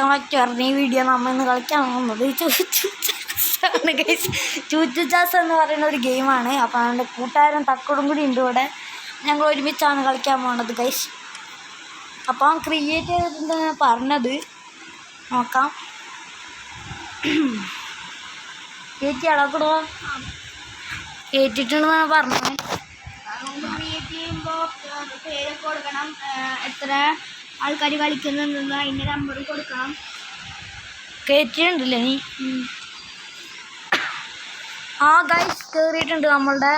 Welcome പറഞ്ഞ ഈ video നമ്മൾ ഇന്ന് കളിക്കാൻ പോകുന്നത് ചൂച്ചു ചാസ് എന്ന് പറയുന്ന ഒരു ഗെയിമാണ്. അപ്പോൾ അവൻ്റെ കൂട്ടുകാരൻ തക്കടും കൂടി ഉണ്ട് ഇവിടെ. ഞങ്ങൾ ഒരുമിച്ചാണ് കളിക്കാൻ പോകുന്നത് ഗൈസ്. അപ്പോൾ അവൻ ക്രിയേറ്റ് ചെയ്തിട്ടുണ്ടെന്ന് പറഞ്ഞത് നോക്കാം. കയറ്റി അടക്കിടുക കയറ്റിട്ടുണ്ടെന്നാണ് പറഞ്ഞത്. ക്രിയേറ്റ് ചെയ്യുമ്പോൾ പേര് കൊടുക്കണം, എത്ര ആൾക്കാർ കളിക്കുന്നുണ്ടെന്ന് അതിൻ്റെ നമ്പർ കൊടുക്കണം. കയറ്റിട്ടുണ്ടല്ലേ നീ? ആ ഗൈസ് കയറിയിട്ടുണ്ട് നമ്മളുടെ.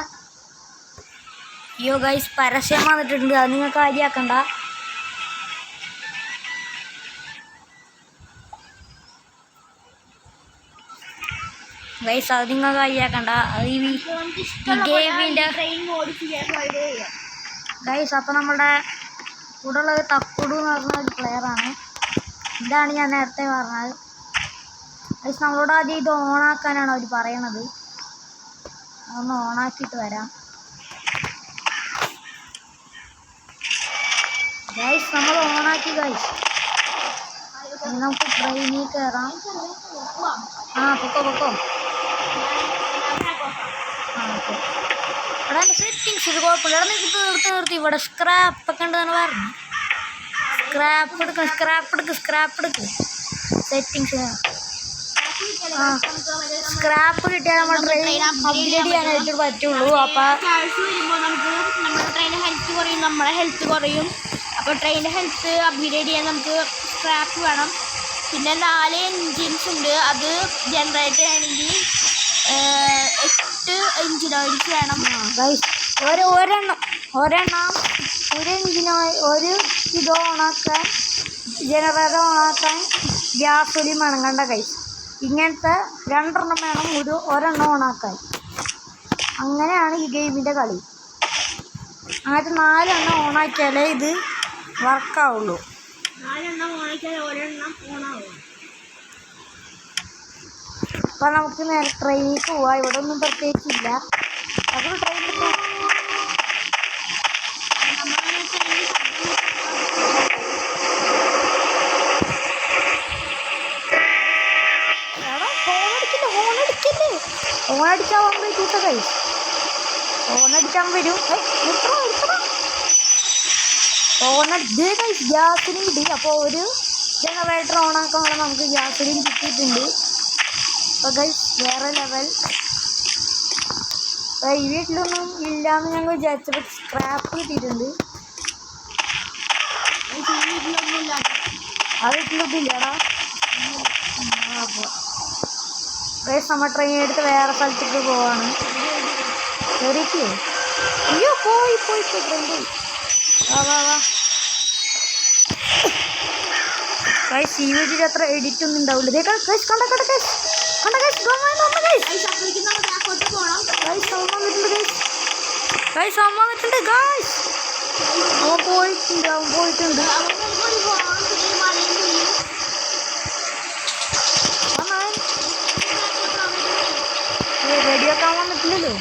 അയ്യോ ഗൈസ് പരസ്യം വന്നിട്ടുണ്ട്, അത് നിങ്ങൾ കാര്യമാക്കണ്ട. ഗൈസ് അത് നിങ്ങൾ കാര്യമാക്കണ്ട. അത് ഈ ഗെയിമിൻ്റെ ഗൈസ്. അപ്പോൾ നമ്മുടെ കൂടെ ഉള്ളത് തക്കുടു എന്ന് പറഞ്ഞ ഒരു പ്ലെയറാണ്. ഇതാണ് ഞാൻ നേരത്തെ പറഞ്ഞത് ഗൈസ്. നമ്മളോട് ആദ്യം ഇത് ഓണാക്കാനാണ് അവർ പറയണത്. ഒന്ന് ഓണാക്കിയിട്ട് വരാം ഗൈസ്. നമ്മൾ ഓണാക്കി ഗൈസ്. നമുക്ക് ട്രെയിനിൽ കയറാം. പൊക്കോ ഓക്കെ. ഇവിടെ എൻ്റെ സെറ്റിങ്സ് ഇത് കുഴപ്പമില്ല. ഇവിടെ നിർത്തി ഇവിടെ സ്ക്രാപ്പ് ഒക്കെ ഉണ്ടെന്ന് പറഞ്ഞു. സ്ക്രാപ്പ് എടുക്ക് സെറ്റിങ്സ്. സ്ക്രാപ്പ് കിട്ടിയാൽ നമ്മൾ ട്രെയിൻ അപ്ഗ്രേഡ് ചെയ്യാനായിട്ട് പറ്റുള്ളൂ. അപ്പോൾ നമ്മുടെ ട്രെയിൻ ഹെൽത്ത് കുറയും, നമ്മളെ ഹെൽത്ത് കുറയും. അപ്പോൾ ട്രെയിനിൻ്റെ ഹെൽത്ത് അപ്ഗ്രേഡ് ചെയ്യാൻ നമുക്ക് സ്ക്രാപ്പ് വേണം. പിന്നെ 4 എൻജിൻസ് ഉണ്ട്. അത് ജനറേറ്റ് ചെയ്യണമെങ്കിൽ 8 എൻജിൻ ഓയിൽസ് വേണം. ഒരെണ്ണം ഒരു എൻജിനായി ഒരു ഇത് ഓണാക്കാൻ, ജനറേറ്റർ ഓണാക്കാൻ ഗ്യാസ് ഒലി മണങ്ങണ്ട കൈസ്. ഇങ്ങനത്തെ 2 എണ്ണം വേണം ഒരെണ്ണം ഓണാക്കാൻ. അങ്ങനെയാണ് ഈ ഗെയിമിൻ്റെ കളി. അങ്ങനത്തെ 4 എണ്ണം ഓണാക്കിയാലേ ഇത് വർക്കാവുള്ളൂ. 4 എണ്ണം ഓണാക്കിയാൽ ഒരെണ്ണം ഓണാവും. അപ്പം നമുക്ക് നേരെ ട്രെയിനിലേക്ക് പോവാം. ഇവിടെ ഒന്നും പ്രത്യേകിച്ചില്ല. അത് ട്രെയിനിൽ ഓണടിക്കാൻ വന്നു കൂട്ട കൈ. ഓണടിക്കാൻ വരും. ഗ്യാസിനും കിട്ടി. അപ്പോൾ ഒരു ജനറേറ്റർ ഓണാക്കാൻ നമുക്ക് ഗ്യാസിനും കിട്ടിയിട്ടുണ്ട്. അപ്പോൾ ഗൈസ് വേറെ ലെവൽ. ഈ വീട്ടിലൊന്നും ഇല്ലയെന്ന് ഞങ്ങൾ വിചാരിച്ചപ്പോൾ സ്ക്രാപ്പ് കിട്ടിയിട്ടുണ്ട്. ആ വീട്ടിലൊന്നും ഇല്ലടാ. അപ്പോൾ ഗൈസ് നമ്മൾ ട്രെയിൻ എടുത്ത് വേറെ സ്ഥലത്തേക്ക് പോവാണ്. കയറിയില്ലേ? അയ്യോ പോയി ട്രെയിൻ പോയി. വാ ഗൈസ്. ഈ വീട്ടിൽ അത്ര എഡിറ്റ് ഒന്നും ഉണ്ടാവില്ല. പോയിട്ടുണ്ട്. റെഡിയാക്കാൻ വന്നിട്ടില്ലല്ലോ.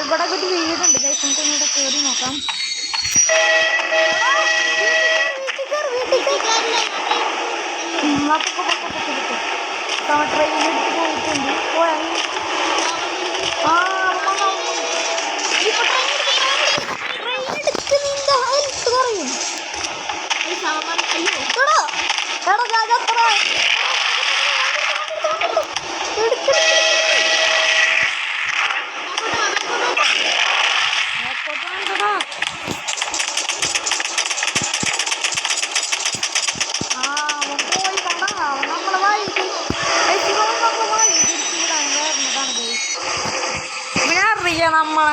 ഇവിടെ ഒരു വീടുണ്ട് ഗൈസ്. നമുക്ക് ഇങ്ങോട്ട് കയറി നോക്കാം. ട്രെയിനെടുത്ത് പോയിട്ടുണ്ട്. നമ്മൾ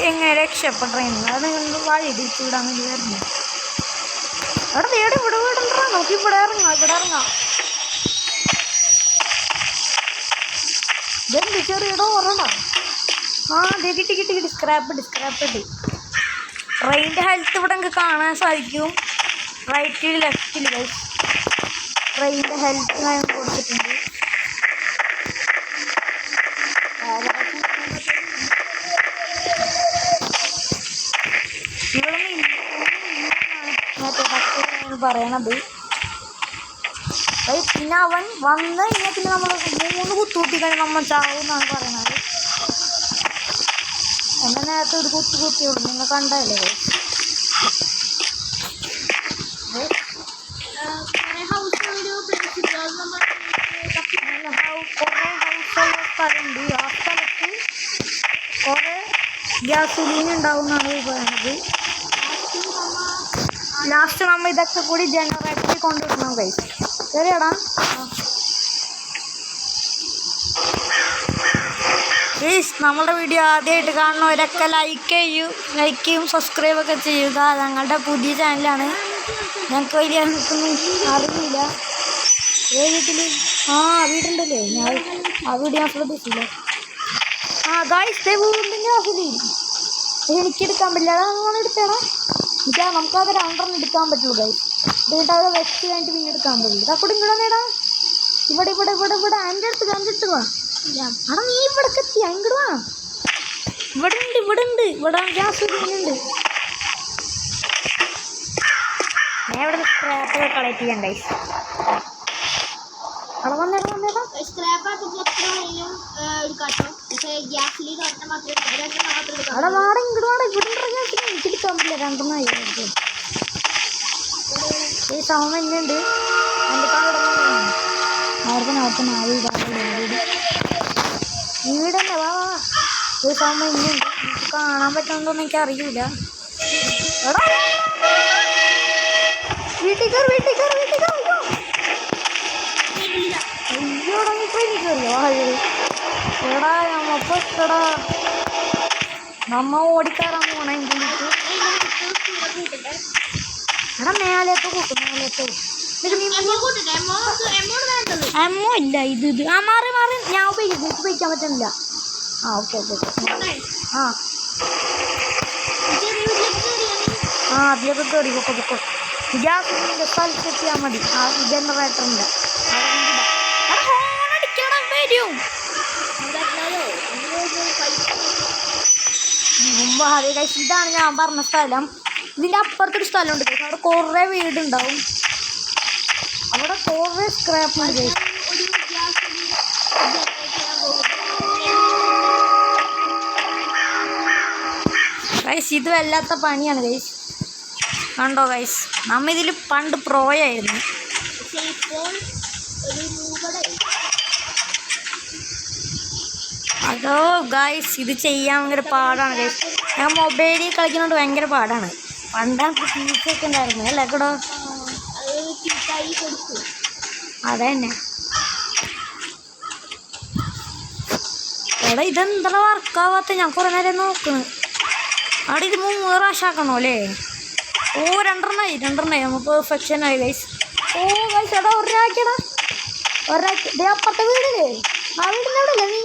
എങ്ങനെ രക്ഷപ്പെട്ടെന്ന് അത് വഴി തിരിച്ചു വിടാൻ വേണ്ടി വരുന്നു. അവിടെ തേടി വീടണ്ടാ. നോക്കി ഇവിടെ ഇറങ്ങാം. ഇതെന്ത് ചെറിയടോ ഓർമ്മ. കിട്ടി. സ്ക്രാപ്പ് ഇട്ട് ട്രെയിനിൻ്റെ ഹെൽത്ത് ഇവിടെ നമുക്ക് കാണാൻ സാധിക്കും. റൈറ്റിൽ ലെഫ്റ്റിൽ ട്രെയിനിൻ്റെ ഹെൽത്ത് ഞാൻ കൊടുത്തിട്ടുണ്ട്. ഇവിടെ പറയണത് പിന്നെ അവൻ വന്ന് കഴിഞ്ഞാൽ പിന്നെ നമ്മൾ 3 കുത്തുകൂട്ടി കഴിഞ്ഞാൽ നമ്മൾ ചാവും എന്നാണ് പറയുന്നത്. എന്നെ നേരത്തെ ഒരു കുത്തിയുള്ളൂ, നിങ്ങൾ കണ്ടല്ലേ. കുറേ ഹൗസുള്ള സ്ഥലമുണ്ട്. ആ സ്ഥലത്ത് കുറേ ഗ്യാസുലീൻ ഉണ്ടാവും എന്നാണ് പറയുന്നത്. ലാസ്റ്റ് നമ്മൾ ഇതൊക്കെ കൂടി ജനറേറ്ററിൽ കൊണ്ടുവരണം ഗൈസ്. ശരിയടാ ഗൈസ്, നമ്മുടെ വീഡിയോ ആദ്യമായിട്ട് കാണുന്നവരൊക്കെ ലൈക്കും സബ്സ്ക്രൈബൊക്കെ ചെയ്യുക. ഞങ്ങളുടെ പുതിയ ചാനലാണ്. ഞങ്ങൾക്ക് വലിയ അറിയില്ല. വീട്ടിൽ വീടുണ്ടല്ലേ, ഞാൻ ആ വീഡിയോ ഞാൻ ശ്രദ്ധിച്ചില്ല. ഗൈസ് വീണ്ടും ഗ്യാസുലീൻ എനിക്കെടുക്കാൻ പറ്റില്ല. അതാണ് എടുത്തേടാ. നമുക്കത് 2 എടുക്കാൻ പറ്റുള്ളൂ ഗൈസ്. എന്നിട്ട് അവിടെ വെച്ച് കഴിഞ്ഞിട്ട് പിന്നെ എടുക്കാൻ പറ്റില്ല. ഇതാക്കൂടെ ഇങ്ങോട്ട് നേടാ. ഇവിടെ എൻ്റെ അടുത്ത് വാ. അടാ നീ ഇവിടേക്ക് എത്തി, അങ്ങോട്ട് വാ. ഇവിടെ ഗ്യാസുലീനുണ്ട്. ഞാൻ ഇവിടെ സ്ക്രാപ്പൊക്കെ കളക്ട് ചെയ്യാൻ ഗൈസ്. അവിടെ വന്നേടാ. അവിടെ വാട ഇങ്ങോട്ട് വാട. ഇവിടെ എനിക്കെടുക്കാൻ പറ്റില്ല. 2 ആയി. ഈ സമയം എന്നുണ്ട് എൻ്റെ വീടല്ലേ. വാ ഈ സമയം ഇന്നുണ്ട്. എനിക്ക് കാണാൻ പറ്റുന്നതൊന്നും എനിക്കറിയില്ല. എടാ വീട്ടിൽ കയറി. അയ്യോടാ ഇപ്പോൾ എനിക്ക് കയറിയോ? എടാ നമ്മപ്പെടാ നമ്മ ഓടിക്കാറാൻ പോണ എനിക്ക്. എടാ മേലേത്ത് കൂട്ടും. എമ്മോ ഇല്ല. ഇത് മാറി ഞാൻ ഉപയോഗിക്കാൻ പറ്റുന്നില്ല. ഓക്കെ. അതിലൊക്കെ കയറി പൊക്കോ. ഗ്യാസിൻ്റെ സ്ഥലത്തെത്തിയാൽ മതി. ജനറേറ്ററിൻ്റെ വരും. ഇതാണ് ഞാൻ പറഞ്ഞ സ്ഥലം. ഇതിൻ്റെ അപ്പുറത്തൊരു സ്ഥലമുണ്ട്. അവിടെ കുറേ വീടുണ്ടാവും. അവിടെ കുറേ സ്ക്രാപ്പ് ഉണ്ട്. ഗൈസ് ഇത് വല്ലാത്ത പണിയാണ് ഗൈസ്. കണ്ടോ ഗൈസ്, നമ്മ ഇതിൽ പണ്ട് പ്രോയായിരുന്നു. അതോ ഗൈസ് ഇത് ചെയ്യാൻ ഭയങ്കര പാടാണ് ഗൈസ്. ഞാൻ മൊബൈലിൽ കളിക്കുന്നതുകൊണ്ട് ഭയങ്കര പാടാണ്. പണ്ടാണ് ഫീസൊക്കെ ഉണ്ടായിരുന്നു അല്ലേ കൂടെ. അതന്നെ. എടാ ഇതെന്താ വർക്കാവാത്ത? ഞാൻ കുറേ നേരം നോക്കണ്. അവിടെ ഇത് 3 പ്രാവശ്യം ആക്കണോ അല്ലേ? 2 നമ്മൾ പെർഫെക്ഷനായി ഗൈസ്. ഗൈസ് എടാ ഒരാക്കടാ. അപ്പുറത്തെ വീടില്ലേ? ആ വീടിൻ്റെ അവിടെ അല്ലേ നീ?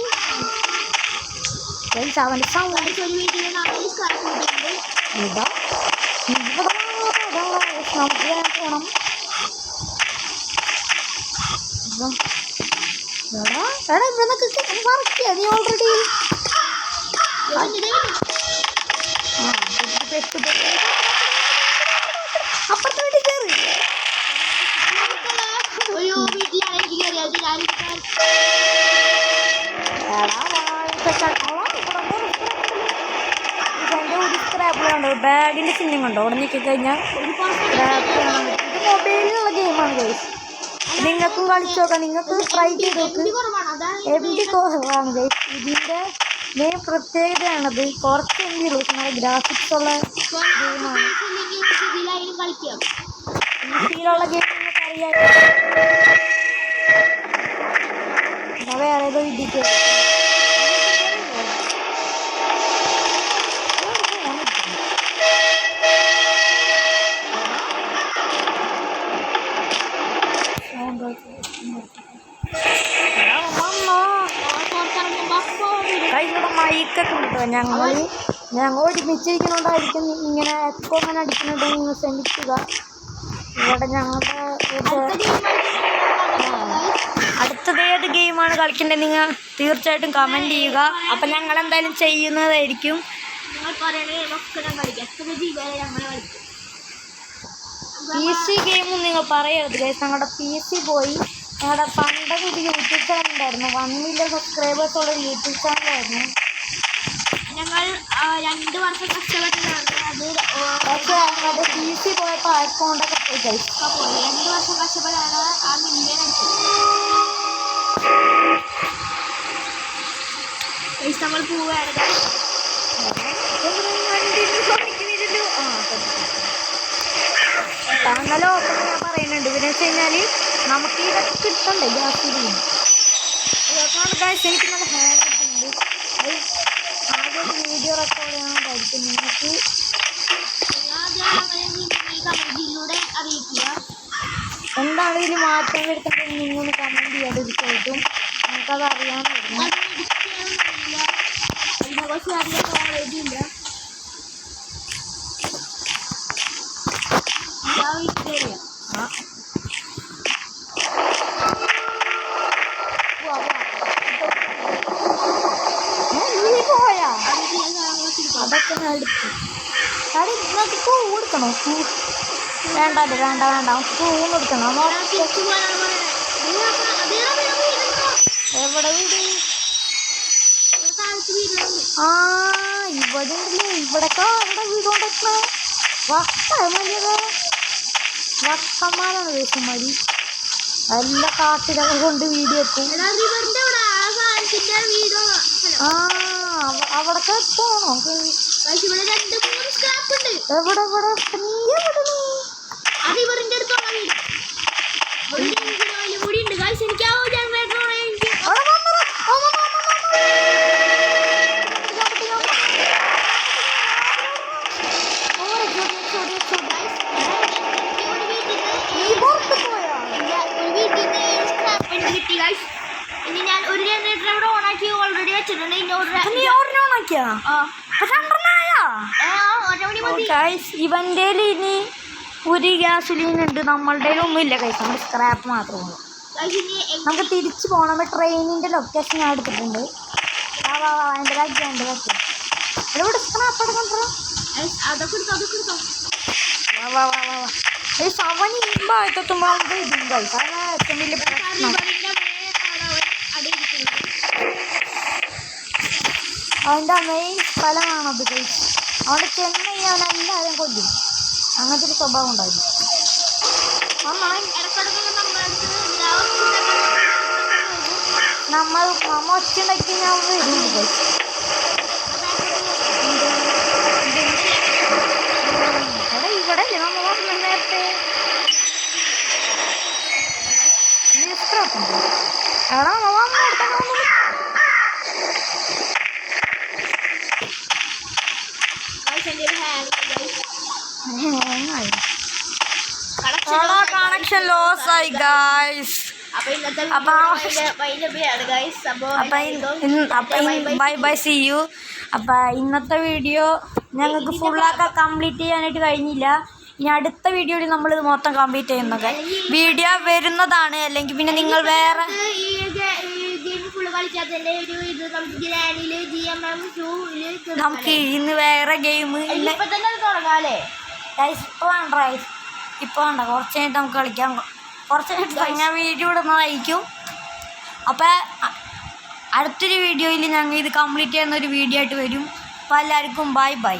ഗൈസ് അവൻ്റെ സൗണ്ട് ഇതാ. നമുക്ക് പോകണം. എടാ ഇവിടെ നിന്നൊക്കെ വർക്കിയാ നീ ഓൾറെഡി. അപ്പുറത്തെ വീട്ടിൽ കയറി. ബാഗിൻ്റെ ചിഹ്നം കണ്ടോ? അവിടെ നിൽക്കി കഴിഞ്ഞാൽ ഇത് മൊബൈലിലുള്ള ഗെയിമാണ് ഗൈസ്. നിങ്ങൾക്കും കളിച്ചു നോക്കാം. നിങ്ങൾക്ക് ട്രൈ ചെയ്ത് നോക്ക്. MD കുറവാണ് ഗൈസ്. ഇതിൻ്റെ മെയിൻ പ്രത്യേകതയാണത്. കുറച്ച് MB ഉള്ളൂ. നല്ല ഗ്രാഫിക്സ് ഉള്ള ഗെയിമാണ്. ഈസിയിലുള്ള ഗെയിം നിങ്ങൾക്ക് അറിയാം. വേറെ ഏതോ വിദ്യക്ക് ഇവിടെ മൈക്കൊക്കെ ഉണ്ട്. ഞങ്ങൾ ഒരുമിച്ചിരിക്കുന്നതുകൊണ്ടായിരിക്കും ഇങ്ങനെ എക്കോ അങ്ങനെ അടിക്കുന്നുണ്ട്. നിങ്ങൾ ശ്രമിക്കുക. ഇവിടെ ഞങ്ങളുടെ അടുത്തത് ഏത് ഗെയിമാണ് കളിക്കേണ്ടത് നിങ്ങൾ തീർച്ചയായിട്ടും കമൻറ്റ് ചെയ്യുക. അപ്പം ഞങ്ങൾ എന്തായാലും ചെയ്യുന്നതായിരിക്കും. PC ഗെയിമും നിങ്ങൾ പറയരുത് ഗൈസ്. ഞങ്ങളുടെ PC പോയി. ഞങ്ങളുടെ പണ്ടൊക്കെ ഒരു യൂട്യൂബ് ചാനൽ ഉണ്ടായിരുന്നു. 1 million സബ്സ്ക്രൈബേഴ്സ് ഉള്ള ഒരു യൂട്യൂബ് ചാനലായിരുന്നു. ഞങ്ങൾ 2 വർഷം കഷ്ടപ്പെട്ടതാണ്. അത് പക്ഷേ മറ്റേ PC പോയപ്പോൾ അക്കൗണ്ടൊക്കെ പോയി കഴിച്ചു. 2 വർഷം കഷ്ടപ്പെട്ടാണ് ആ മില്യൺ അടിച്ചത്. നമ്മൾ പോവുകയാണ്. താങ്കളോ അപ്പം ഞാൻ പറയുന്നുണ്ട്. പിന്നെ വെച്ച് കഴിഞ്ഞാൽ നമുക്ക് ഇതൊക്കെ കിട്ടണ്ടേ ഗ്യാസിന്. അതുകൊണ്ടാണ് ഗൈസ് എനിക്ക് നല്ല ഹാങ് കിട്ടുന്നുണ്ട്. ആദ്യം വീഡിയോ റെക്കോർഡ് ചെയ്യാനായിരിക്കും. നിങ്ങൾക്ക് കമന്റിലൂടെ അറിയിക്കുക. എന്താണ് ഇതിൽ മാറ്റം വരുത്തേണ്ടത് നിങ്ങൾ കമൻറ്റ് ചെയ്യാൻ തീർച്ചയായിട്ടും നമുക്കത് അറിയാമായിരുന്നു. കുറച്ച് അധികം നോളേജില്ല. പോയാ അതൊക്കെ എടുത്തു. അത് നിങ്ങൾക്ക് പൂ കൊടുക്കണോ? പൂ വേണ്ട വേണ്ട വേണ്ട പൂ കൊടുക്കണം. എവിടെ വീട്? ആ ഇവിടെ ഉണ്ടല്ലേ. ഇവിടൊക്കെ അവിടെ വീട് കൊണ്ടിരിക്കണേ വക്കന്മാരാണ് വേഷന്മാരി. എല്ലാ കാട്ടിലൊക്കെ കൊണ്ട് വീഡിയോ വെക്കും. ആ അവിടൊക്കെ പോണോ? എവിടെ എവിടെ നീ എവിടെ നീ? അത് ഇവരുടെ അടുത്തുള്ള വീട്. എനിക്കാവോ ജനറേറ്റർ ഇനി ഞാൻ ഒരു ജനറേറ്റർ ഇവിടെ ഓണാക്കി ഓൾറെഡി വെച്ചിട്ടുണ്ട്. ഇവൻ്റെ ഇനി ഒരു ഗ്യാസുലീൻ ഉണ്ട്. നമ്മളുടെ ഒന്നുമില്ല കൈസ്. നമ്മുടെ സ്ക്രാപ്പ് മാത്രമേ. നമുക്ക് തിരിച്ചു പോകണം. ട്രെയിനിൻ്റെ ലൊക്കേഷൻ ഞാൻ എടുത്തിട്ടുണ്ട്. എൻ്റെ ബാക്കി ഇവിടെ സ്ക്രാപ്പ് എടുക്കണ്ടോ? അവൻ ഇമ്പാഴത്തെത്തുമ്പോൾ ഇതും കൈസ്. അതാണ് ഏറ്റവും വലിയ പ്രശ്നം. അവൻ്റെ മെയിൻ സ്ഥലമാണത് കൈസ്. അവിടെ ചെന്ന് കഴിഞ്ഞാൽ അവൻ എല്ലാവരും കൊല്ലും. അങ്ങനത്തെ ഒരു സ്വഭാവം ഉണ്ടായിരുന്നു. നമ്മ ഒച്ച ഉണ്ടാക്കി ഞാൻ വരും കൈസ്. ഇവിടെ അല്ലേ നമ്മൾ പറഞ്ഞ നേരത്തെ എടാ കണക്ഷൻ ലോസ് ആയി guys. Bye bye see you. അപ്പം ഇന്നത്തെ വീഡിയോ ഞങ്ങൾക്ക് ഫുള്ളാക്കാൻ കംപ്ലീറ്റ് ചെയ്യാനായിട്ട് കഴിഞ്ഞില്ല. ഇനി അടുത്ത വീഡിയോയിൽ നമ്മളിത് മൊത്തം കംപ്ലീറ്റ് ചെയ്യുന്നത് വീഡിയോ വരുന്നതാണ്. അല്ലെങ്കിൽ പിന്നെ നിങ്ങൾ വേറെ നമുക്ക് ഇന്ന് വേറെ ഗെയിം ഇപ്പോൾ വേണ്ട. കുറച്ച് കഴിഞ്ഞിട്ട് നമുക്ക് കളിക്കാം. കുറച്ച് കഴിഞ്ഞിട്ട് ഞാൻ വീഡിയോ ഇടുന്നതായിരിക്കും. അപ്പം അടുത്തൊരു വീഡിയോയിൽ ഞങ്ങൾ ഇത് കംപ്ലീറ്റ് ചെയ്യുന്ന ഒരു വീഡിയോ ആയിട്ട് വരും. അപ്പോൾ എല്ലാവർക്കും ബൈ ബൈ.